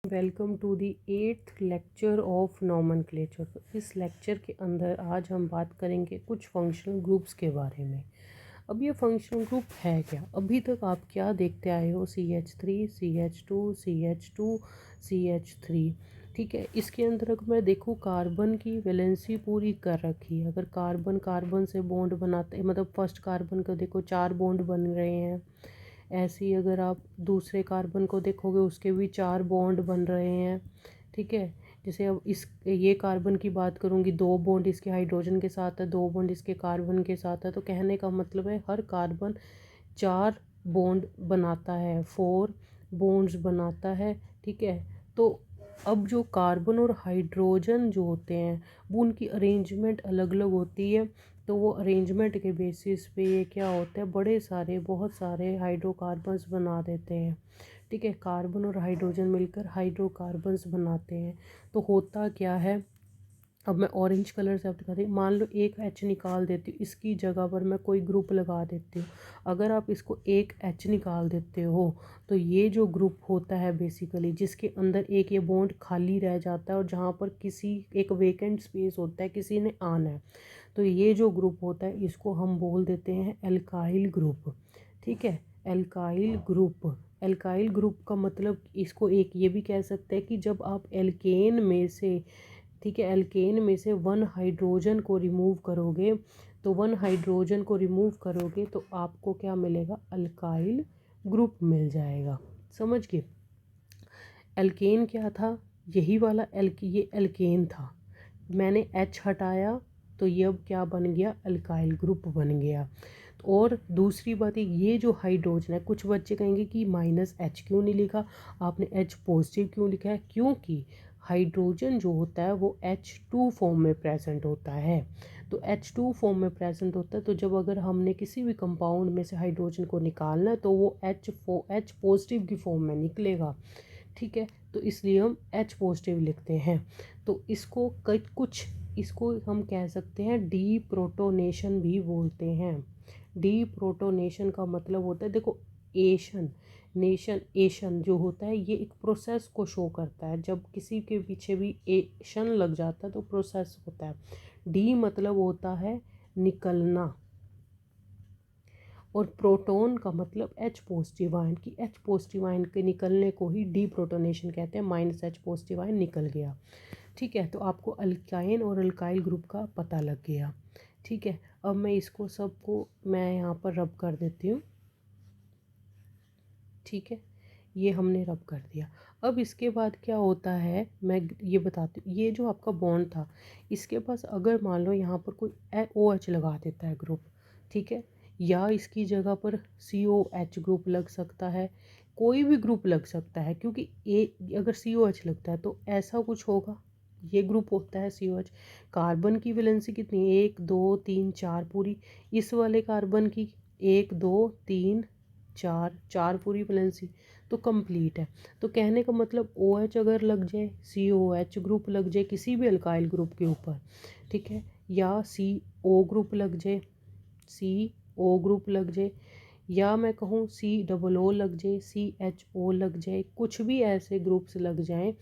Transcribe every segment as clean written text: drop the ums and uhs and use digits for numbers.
Welcome to the 8th lecture of nomenclature. इस lecture के अंदर आज हम बात करेंगे कुछ फंक्शनल ग्रुप्स के बारे में। अब ये फंक्शनल ग्रुप है क्या? अभी तक आप क्या देखते आए हो? CH3, CH2, CH2, CH3। ठीक है, इसके अंदर अगर मैं देखूँ कार्बन की वैलेंसी पूरी कर रखी है। अगर कार्बन कार्बन से बॉन्ड बनाते मतलब फर्स्ट कार्बन को देखो 4 बॉन्ड बन रहे हैं। ऐसे ही अगर आप दूसरे कार्बन को देखोगे उसके भी 4 बॉन्ड बन रहे हैं। ठीक है, जैसे अब ये कार्बन की बात करूँगी, 2 बॉन्ड इसके हाइड्रोजन के साथ है, 2 बॉन्ड इसके कार्बन के साथ है। तो कहने का मतलब है हर कार्बन 4 बॉन्ड बनाता है, 4 बॉन्ड्स बनाता है। ठीक है, तो अब जो कार्बन और हाइड्रोजन जो होते हैं वो उनकी अरेंजमेंट अलग अलग होती है। तो वो अरेंजमेंट के बेसिस पे ये क्या होता है, बहुत सारे हाइड्रोकार्बन्स बना देते हैं। ठीक है, कार्बन और हाइड्रोजन मिलकर हाइड्रोकार्बन्स बनाते हैं। तो होता क्या है, अब मैं ऑरेंज कलर से आप दिखाती हूँ। मान लो एक H निकाल देती हूँ, इसकी जगह पर मैं कोई ग्रुप लगा देती हूँ। अगर आप इसको एक H निकाल देते हो तो ये जो ग्रुप होता है बेसिकली जिसके अंदर एक ये बॉन्ड खाली रह जाता है और जहाँ पर किसी एक वेकेंट स्पेस होता है, किसी ने आना है, तो ये जो ग्रुप होता है इसको हम बोल देते हैं एल्काइल ग्रुप। ठीक है, एल्काइल ग्रुप। एल्काइल ग्रुप का मतलब इसको एक ये भी कह सकते हैं कि जब आप एल्केन में से, ठीक है, एल्केन में से 1 हाइड्रोजन को रिमूव करोगे, तो 1 हाइड्रोजन को रिमूव करोगे तो आपको क्या मिलेगा? अल्काइल ग्रुप मिल जाएगा। समझ गए? एल्केन क्या था? यही वाला ये एल्केन था। मैंने H हटाया तो ये अब क्या बन गया? अल्काइल ग्रुप बन गया। और दूसरी बात ये जो हाइड्रोजन है, कुछ बच्चे कहेंगे कि -H क्यों नहीं लिखा, आपने H पॉजिटिव क्यों लिखा है? क्योंकि हाइड्रोजन जो होता है वो H2 फॉर्म में प्रेजेंट होता है। तो H2 फॉर्म में प्रेजेंट होता है, तो जब अगर हमने किसी भी कंपाउंड में से हाइड्रोजन को निकालना है तो वो H पॉजिटिव की फॉर्म में निकलेगा। ठीक है, तो इसलिए हम H पॉजिटिव लिखते हैं। तो इसको हम कह सकते हैं डी प्रोटोनेशन भी बोलते हैं। डी प्रोटोनेशन का मतलब होता है, देखो एशन जो होता है ये एक प्रोसेस को शो करता है। जब किसी के पीछे भी एशन लग जाता है तो प्रोसेस होता है। डी मतलब होता है निकलना, और प्रोटॉन का मतलब H पॉजिटिव आयन की H पॉजिटिव आयन के निकलने को ही डी प्रोटोनेशन कहते हैं। -H पॉजिटिव आयन निकल गया। ठीक है, तो आपको अल्काइन और अल्काइल ग्रुप का पता लग गया। ठीक है, अब मैं इसको सबको मैं यहाँ पर रब कर देती हूँ। ठीक है, ये हमने रब कर दिया। अब इसके बाद क्या होता है मैं ये बताती हूँ। ये जो आपका बॉन्ड था इसके पास अगर मान लो यहाँ पर कोई OH लगा देता है ग्रुप, ठीक है, या इसकी जगह पर COH ग्रुप लग सकता है, कोई भी ग्रुप लग सकता है, क्योंकि अगर COH लगता है तो ऐसा कुछ होगा, ये ग्रुप होता है COH। कार्बन की वैलेंसी कितनी है? 1 2 3 4 पूरी। इस वाले कार्बन की 1 2 3 4 पूरी वैलेंसी, तो कंप्लीट है। तो कहने का मतलब OH अगर लग जाए, COH ग्रुप लग जाए किसी भी अल्काइल ग्रुप के ऊपर, ठीक है, या CO ग्रुप लग जाए, CO ग्रुप लग जाए, या मैं कहूँ COO लग जाए, CHO लग जाए, कुछ भी ऐसे ग्रुप्स लग जाएं,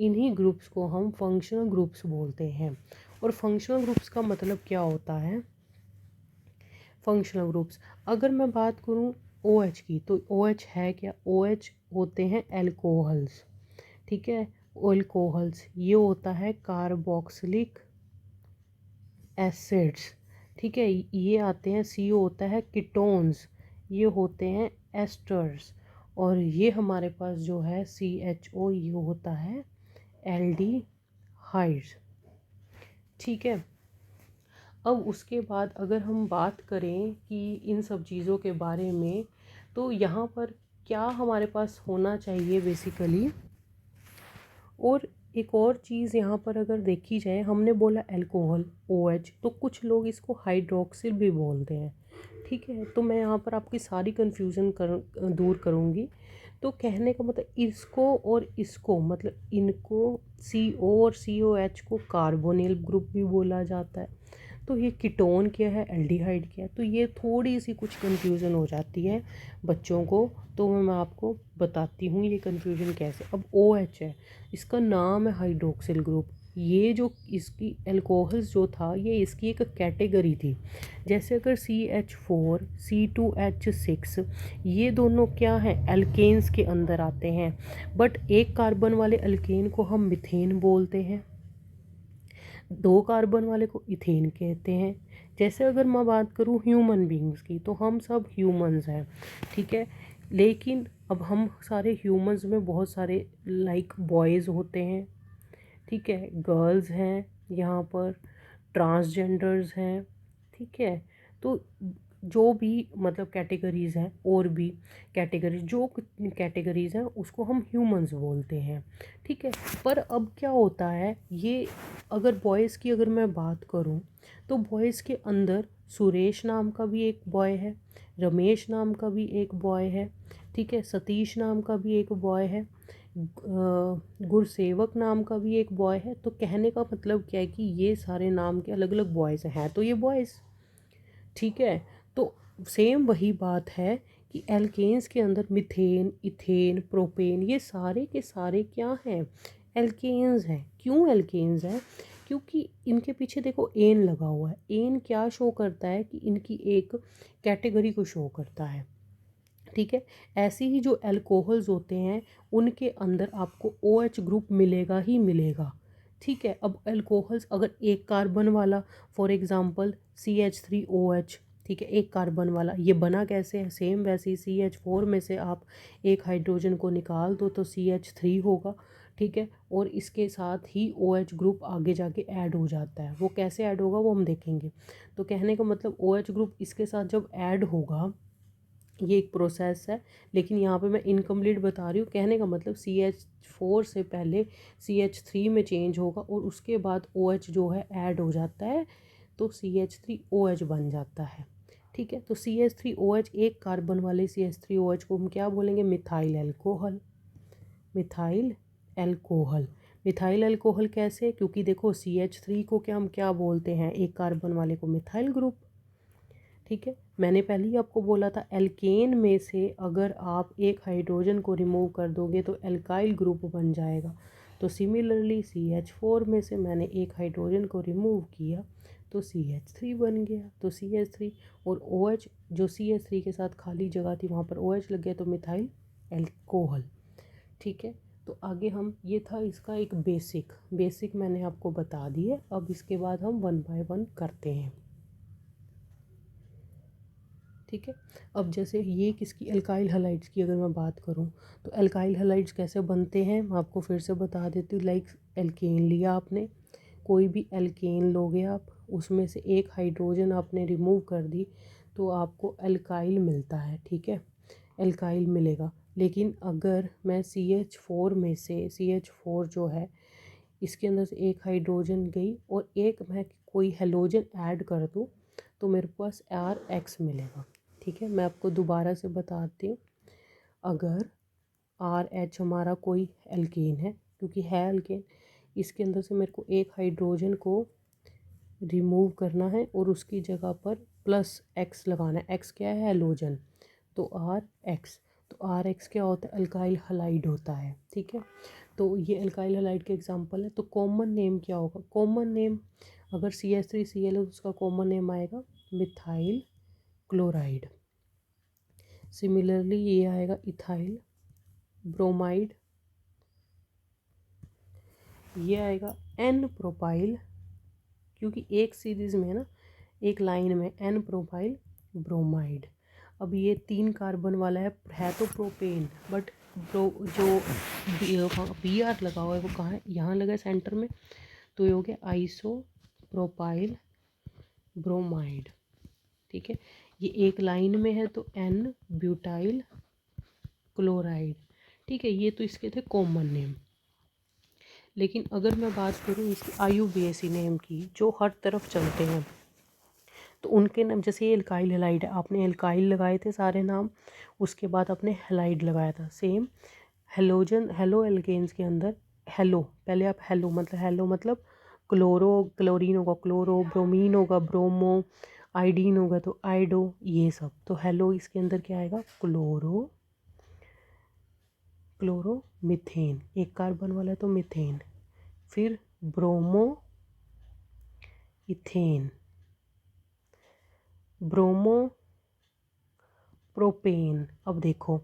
इन्हीं ग्रुप्स को हम फंक्शनल ग्रुप्स बोलते हैं। और फंक्शनल ग्रुप्स का मतलब क्या होता है? फंक्शनल ग्रुप्स अगर मैं बात करूँ OH की, तो OH है क्या? OH होते हैं एल्कोहल्स। ठीक है, एल्कोहल्स ये होता है कार्बोक्सिलिक एसिड्स। ठीक है, ये आते हैं, CO होता है कीटोन्स, ये होते हैं एस्टर्स। और ये हमारे पास जो है CHO ये होता है एल्डिहाइड्स। ठीक है, अब उसके बाद अगर हम बात करें कि इन सब चीज़ों के बारे में, तो यहाँ पर क्या हमारे पास होना चाहिए बेसिकली। और एक और चीज़ यहाँ पर अगर देखी जाए, हमने बोला अल्कोहल OH, तो कुछ लोग इसको हाइड्रोक्सिल भी बोलते हैं। ठीक है, तो मैं यहाँ पर आपकी सारी कन्फ्यूज़न दूर करूँगी। तो कहने का मतलब इसको और इसको, मतलब इनको CO और COH को कार्बोनिल ग्रुप भी बोला जाता है। तो ये कीटोन क्या है, एल्डिहाइड क्या है, तो ये थोड़ी सी कुछ कन्फ्यूज़न हो जाती है बच्चों को। तो मैं आपको बताती हूँ ये कन्फ्यूजन कैसे। अब OH है, इसका नाम है हाइड्रोक्सिल ग्रुप। ये जो इसकी एल्कोहल्स जो था, ये इसकी एक कैटेगरी थी। जैसे अगर CH4 C2H6, ये दोनों क्या हैं, एल्केन्स के अंदर आते हैं। बट एक कार्बन वाले एल्केन को हम मीथेन बोलते हैं, 2 कार्बन वाले को इथेन कहते हैं। जैसे अगर मैं बात करूँ ह्यूमन बींग्स की, तो हम सब ह्यूमंस हैं, ठीक है। लेकिन अब हम सारे ह्यूमंस में बहुत सारे लाइक बॉयज़ होते हैं, ठीक है, गर्ल्स हैं, यहाँ पर ट्रांसजेंडर्स हैं, ठीक है। तो जो भी मतलब कैटेगरीज़ हैं, और भी कैटेगरीज, जो कैटेगरीज़ हैं उसको हम ह्यूमंस बोलते हैं, ठीक है। पर अब क्या होता है, ये अगर बॉयज़ की अगर मैं बात करूं, तो बॉयज़ के अंदर सुरेश नाम का भी एक बॉय है, रमेश नाम का भी एक बॉय है, ठीक है, सतीश नाम का भी एक बॉय है, गुरसेवक नाम का भी एक बॉय है। तो कहने का मतलब क्या है कि ये सारे नाम के अलग अलग बॉयज़ हैं, तो ये बॉयज़, ठीक है। तो सेम वही बात है कि एल्केन्स के अंदर मिथेन, इथेन, प्रोपेन, ये सारे के सारे क्या हैं, एल्केन्स हैं। क्यों एल्केन्स हैं, क्योंकि इनके पीछे देखो एन लगा हुआ है। एन क्या शो करता है कि इनकी एक कैटेगरी को शो करता है, ठीक है। ऐसे ही जो एल्कोहल्स होते हैं उनके अंदर आपको OH ग्रुप मिलेगा ही मिलेगा, ठीक है। अब एल्कोहल्स अगर एक कार्बन वाला, फॉर एग्जांपल CH3OH, ठीक है, एक कार्बन वाला, ये बना कैसे है, सेम वैसे ही CH4 में से आप एक हाइड्रोजन को निकाल दो तो CH3 होगा, ठीक है। और इसके साथ ही OH ग्रुप आगे जाके ऐड हो जाता है। वो कैसे ऐड होगा वो हम देखेंगे। तो कहने का मतलब OH ग्रुप इसके साथ जब ऐड होगा, ये एक प्रोसेस है, लेकिन यहाँ पे मैं इनकम्प्लीट बता रही हूँ। कहने का मतलब CH4 से पहले CH3 में चेंज होगा और उसके बाद OH जो है ऐड हो जाता है, तो CH3OH बन जाता है, ठीक है। तो CH3OH, एक कार्बन वाले CH3OH को हम क्या बोलेंगे, methyl alcohol. Methyl alcohol, methyl alcohol कैसे, क्योंकि देखो CH3 को क्या हम क्या बोलते हैं, एक कार्बन वाले को मिथाइल ग्रुप, ठीक है। मैंने पहले ही आपको बोला था एल्केन में से अगर आप एक हाइड्रोजन को रिमूव कर दोगे तो एल्काइल ग्रुप बन जाएगा। तो सिमिलरली CH4 में से मैंने एक हाइड्रोजन को रिमूव किया तो CH3 बन गया। तो CH3 और OH, जो CH3 के साथ खाली जगह थी वहाँ पर OH लग गया, तो मिथाइल एल्कोहल, ठीक है। तो आगे हम, ये था इसका एक बेसिक मैंने आपको बता दिए। अब इसके बाद हम 1 बाय 1 करते हैं, ठीक है। अब जैसे ये किसकी, एल्काइल हैलाइड्स की अगर मैं बात करूँ, तो एल्काइल हैलाइड्स कैसे बनते हैं मैं आपको फिर से बता देती हूँ। लाइक एल्केन लिया आपने, कोई भी एल्केन लोगे आप, उसमें से एक हाइड्रोजन आपने रिमूव कर दी तो आपको एल्काइल मिलता है, ठीक है, एल्काइल मिलेगा। लेकिन अगर मैं CH4 में से, CH4 जो है इसके अंदर से एक हाइड्रोजन गई और एक मैं कोई हेलोजन ऐड कर दूँ तो मेरे पास RH मिलेगा, ठीक है। मैं आपको दोबारा से बताती हूँ। अगर RH हमारा कोई एल्केन है, क्योंकि है एल्केन, इसके अंदर से मेरे को एक हाइड्रोजन को रिमूव करना है और उसकी जगह पर +X लगाना है। X क्या है, हेलोजन, तो RH। तो RH क्या होता है, अल्काइल हलाइड होता है, ठीक है। तो ये अल्काइल हलाइड के एग्जांपल है। तो कॉमन नेम क्या होगा, कॉमन नेम अगर CH3Cl है तो उसका कॉमन नेम आएगा मिथाइल क्लोराइड। सिमिलरली ये आएगा इथाइल ब्रोमाइड, ये आएगा N प्रोपाइल, क्योंकि एक सीरीज़ में है ना, एक लाइन में N प्रोपाइल ब्रोमाइड। अब ये 3 कार्बन वाला है तो प्रोपेन, बट जो BR लगा हुआ है वो कहाँ है, यहाँ लगा है सेंटर में, तो ये हो गया आइसो प्रोपाइल ब्रोमाइड, ठीक है। ये एक लाइन में है तो N ब्यूटाइल क्लोराइड, ठीक है। ये तो इसके थे कॉमन नेम। लेकिन अगर मैं बात करूँ इसकी IUPAC नेम की, जो हर तरफ चलते हैं, तो उनके नाम, जैसे ये एल्काइल हैलाइड है, आपने एल्काइल लगाए थे सारे नाम, उसके बाद आपने हैलाइड लगाया था, सेम हेलोजन, हेलो एल्केन्स के अंदर हेलो, पहले आप हेलो मतलब क्लोरीन होगा क्लोरो, ब्रोमीन होगा ब्रोमो, आयोडीन होगा तो आयोडो, ये सब। तो हेलो इसके अंदर क्या आएगा, क्लोरोमीथेन, एक कार्बन वाला है तो मीथेन। फिर ब्रोमो इथेन, ब्रोमो प्रोपेन। अब देखो,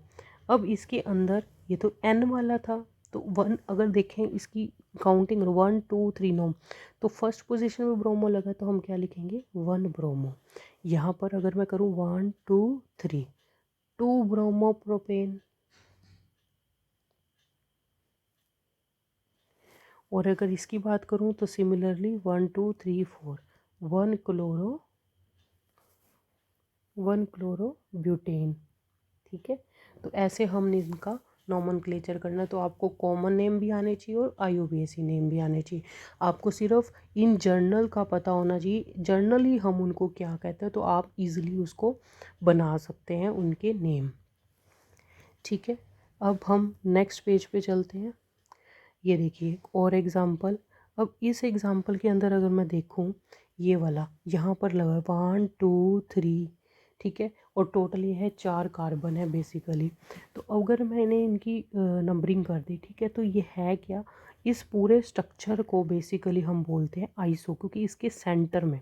अब इसके अंदर ये तो एन वाला था, तो वन अगर देखें इसकी काउंटिंग 1 2 3 9, तो फर्स्ट पोजीशन में ब्रोमो लगा तो हम क्या लिखेंगे, 1 ब्रोमो। यहाँ पर अगर मैं करूँ 1 2 3, 2 ब्रोमो प्रोपेन। और अगर इसकी बात करूँ तो सिमिलरली 1 2 3 4, 1 क्लोरो ब्यूटेन। ठीक है, तो ऐसे हमने इनका नॉमनक्लेचर करना। तो आपको कॉमन नेम भी आने चाहिए और IUPAC नेम भी आने चाहिए। आपको सिर्फ इन जर्नल का पता होना चाहिए, जर्नली हम उनको क्या कहते हैं, तो आप इजीली उसको बना सकते हैं उनके नेम। ठीक है, अब हम नेक्स्ट पेज पे चलते हैं। ये देखिए और एग्ज़ाम्पल। अब इस एग्ज़ाम्पल के अंदर अगर मैं देखूं, ये वाला यहाँ पर लगा 1 2 3, ठीक है, और टोटल ये है 4 कार्बन है बेसिकली। तो अगर मैंने इनकी नंबरिंग कर दी, ठीक है, तो ये है क्या, इस पूरे स्ट्रक्चर को बेसिकली हम बोलते हैं आइसो, क्योंकि इसके सेंटर में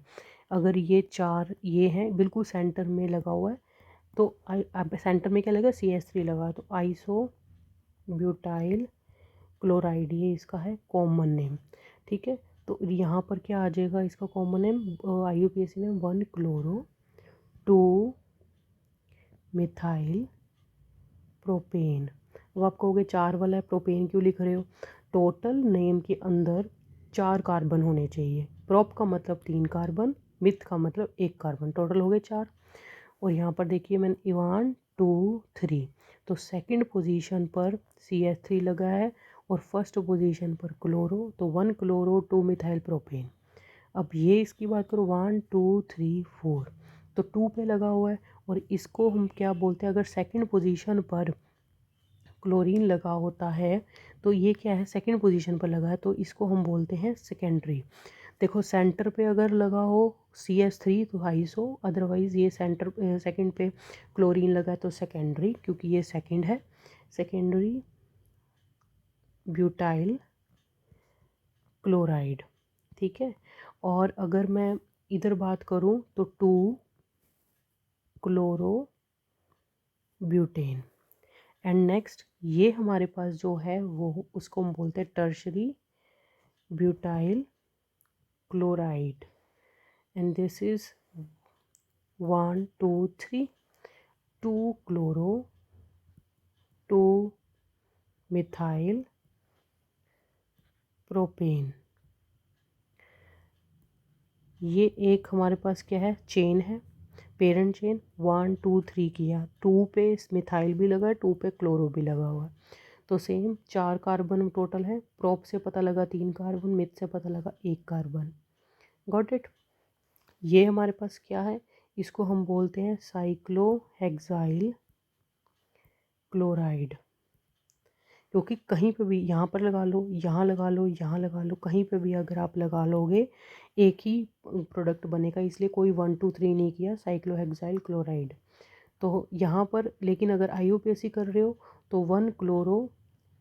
अगर ये 4 ये हैं बिल्कुल सेंटर में लगा हुआ है, तो सेंटर में क्या लगा, CH3 लगा, तो आइसो ब्यूटाइल क्लोराइड, ये इसका है कॉमन नेम। ठीक है, तो यहाँ पर क्या आ जाएगा इसका कॉमन नेम, IUPAC ने 1 क्लोरो 2 मिथाइल प्रोपेन। अब आप कहोगे 4 वाला है, प्रोपेन क्यों लिख रहे हो, टोटल नेम के अंदर 4 कार्बन होने चाहिए। प्रोप का मतलब 3 कार्बन, मिथ का मतलब 1 कार्बन, टोटल हो गए 4। और यहाँ पर देखिए मैंने 1 2 3, तो सेकंड पोजीशन पर CH3 लगा है और फर्स्ट पोजीशन पर क्लोरो, तो 1 क्लोरो 2 मिथाइल प्रोपेन। अब ये इसकी बात करो 1 2 3 4, तो 2 पे लगा हुआ है, और इसको हम क्या बोलते हैं, अगर सेकंड पोजीशन पर क्लोरीन लगा होता है तो ये क्या है, सेकंड पोजीशन पर लगा है, तो इसको हम बोलते हैं सेकेंडरी। देखो सेंटर पे अगर लगा हो CH3 तो आइसो, अदरवाइज़ ये सेंटर सेकंड पे क्लोरीन लगा है तो सेकेंडरी, क्योंकि ये सेकंड है, सेकेंडरी ब्यूटाइल क्लोराइड। ठीक है, और अगर मैं इधर बात करूं तो 2 क्लोरो ब्यूटेन। एंड नेक्स्ट ये हमारे पास जो है वो उसको हम बोलते हैं tertiary butyl chloride, and this is 1 2 3, 2 chloro 2 methyl propane. ये एक हमारे पास क्या है, चेन है, पेरेंट चेन। 1 2 3 किया, 2 पे मिथाइल भी लगा है, 2 पे क्लोरो भी लगा हुआ है, तो सेम 4 कार्बन टोटल है। प्रोप से पता लगा 3 कार्बन, मिथ से पता लगा 1 कार्बन। Got it. ये हमारे पास क्या है, इसको हम बोलते हैं साइक्लोहेक्साइल क्लोराइड, क्योंकि कहीं पे भी यहाँ पर लगा लो, यहाँ लगा लो, यहाँ लगा लो, कहीं पे भी अगर आप लगा लोगे एक ही प्रोडक्ट बनेगा, इसलिए कोई 1 2 3 नहीं किया, साइक्लोहेक्साइल क्लोराइड। तो यहाँ पर लेकिन अगर IUPAC कर रहे हो तो 1 क्लोरो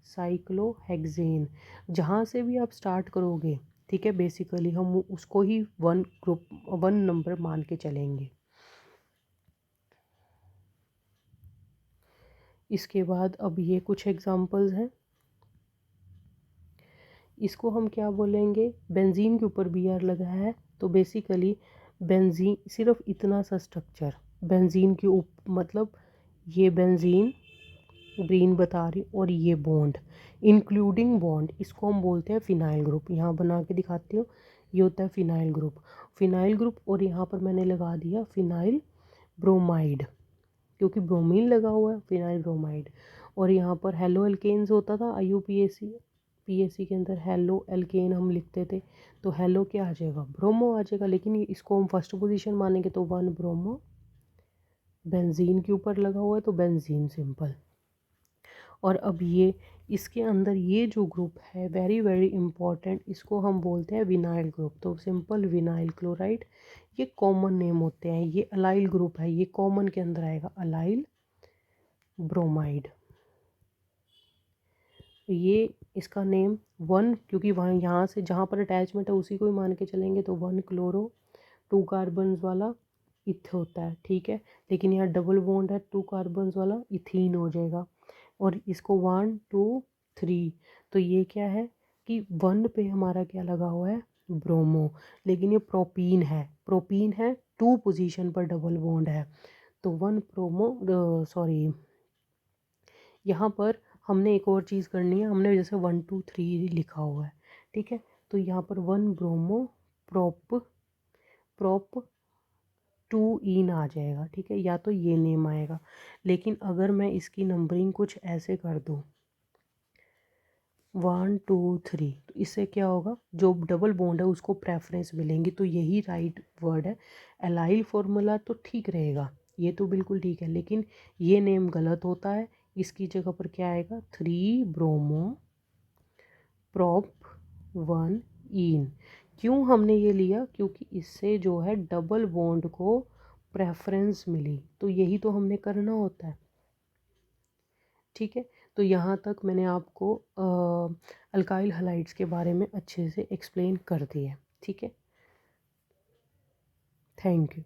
साइक्लोहेक्सेन, जहाँ से भी आप स्टार्ट करोगे, ठीक है, बेसिकली हम उसको ही 1 ग्रुप 1 नंबर मान के चलेंगे। इसके बाद अब ये कुछ एग्जांपल्स हैं, इसको हम क्या बोलेंगे, बेंजीन के ऊपर BR लगा है, तो बेसिकली बेंजीन सिर्फ इतना सा स्ट्रक्चर, बेंजीन के ऊपर मतलब ये बेंजीन ग्रीन बता रही, और ये बॉन्ड इंक्लूडिंग बॉन्ड, इसको हम बोलते हैं फिनाइल ग्रुप। यहाँ बना के दिखाती हूँ, ये होता है फिनाइल ग्रुप, फिनाइल ग्रुप। और यहाँ पर मैंने लगा दिया फिनाइल ब्रोमाइड, क्योंकि ब्रोमीन लगा हुआ है, फिनाइल ब्रोमाइड। और यहाँ पर हेलो एल्केन्स होता था IUPAC के अंदर, हेलो एल्केन हम लिखते थे, तो हेलो क्या आ जाएगा, ब्रोमो आ जाएगा, लेकिन इसको हम फर्स्ट पोजीशन मानेंगे तो 1 ब्रोमो, बेंजीन के ऊपर लगा हुआ है तो बेंजीन सिंपल। और अब ये इसके अंदर ये जो ग्रुप है वेरी वेरी इंपॉर्टेंट, इसको हम बोलते हैं विनाइल ग्रुप। तो सिंपल विनाइल क्लोराइड, ये कॉमन नेम होते हैं। ये अलाइल ग्रुप है, ये कॉमन के अंदर आएगा, अलाइल ब्रोमाइड। ये इसका नेम वन, क्योंकि वहाँ यहाँ से जहाँ पर अटैचमेंट है उसी को ही मान के चलेंगे, तो 1 क्लोरो 2 कार्बन्स वाला इथ होता है, ठीक है। लेकिन यहाँ डबल बॉन्ड है, 2 कार्बन्स वाला इथीन हो जाएगा। और इसको 1 2 3, तो ये क्या है कि 1 पे हमारा क्या लगा हुआ है, ब्रोमो। लेकिन ये प्रोपीन है, प्रोपीन है 2 पोजीशन पर डबल बॉन्ड है, तो 1 प्रोमो, सॉरी यहाँ पर हमने एक और चीज़ करनी है। हमने जैसे 1 2 3 लिखा हुआ है, ठीक है, तो यहाँ पर 1 ब्रोमो प्रोप प्रोप 2 इन आ जाएगा, ठीक है, या तो ये नेम आएगा। लेकिन अगर मैं इसकी नंबरिंग कुछ ऐसे कर दूँ 1 2 3, तो इससे क्या होगा, जो डबल बॉन्ड है उसको प्रेफरेंस मिलेंगी, तो यही राइट वर्ड है। एलाइल फार्मूला तो ठीक रहेगा, ये तो बिल्कुल ठीक है, लेकिन ये नेम गलत होता है। इसकी जगह पर क्या आएगा, 3 ब्रोमो प्रोप 1 इन। क्यों हमने ये लिया, क्योंकि इससे जो है डबल बॉन्ड को प्रेफरेंस मिली, तो यही तो हमने करना होता है, ठीक है। तो यहाँ तक मैंने आपको अल्काइल हलाइड्स के बारे में अच्छे से एक्सप्लेन कर दिया है, ठीक है। Thank you.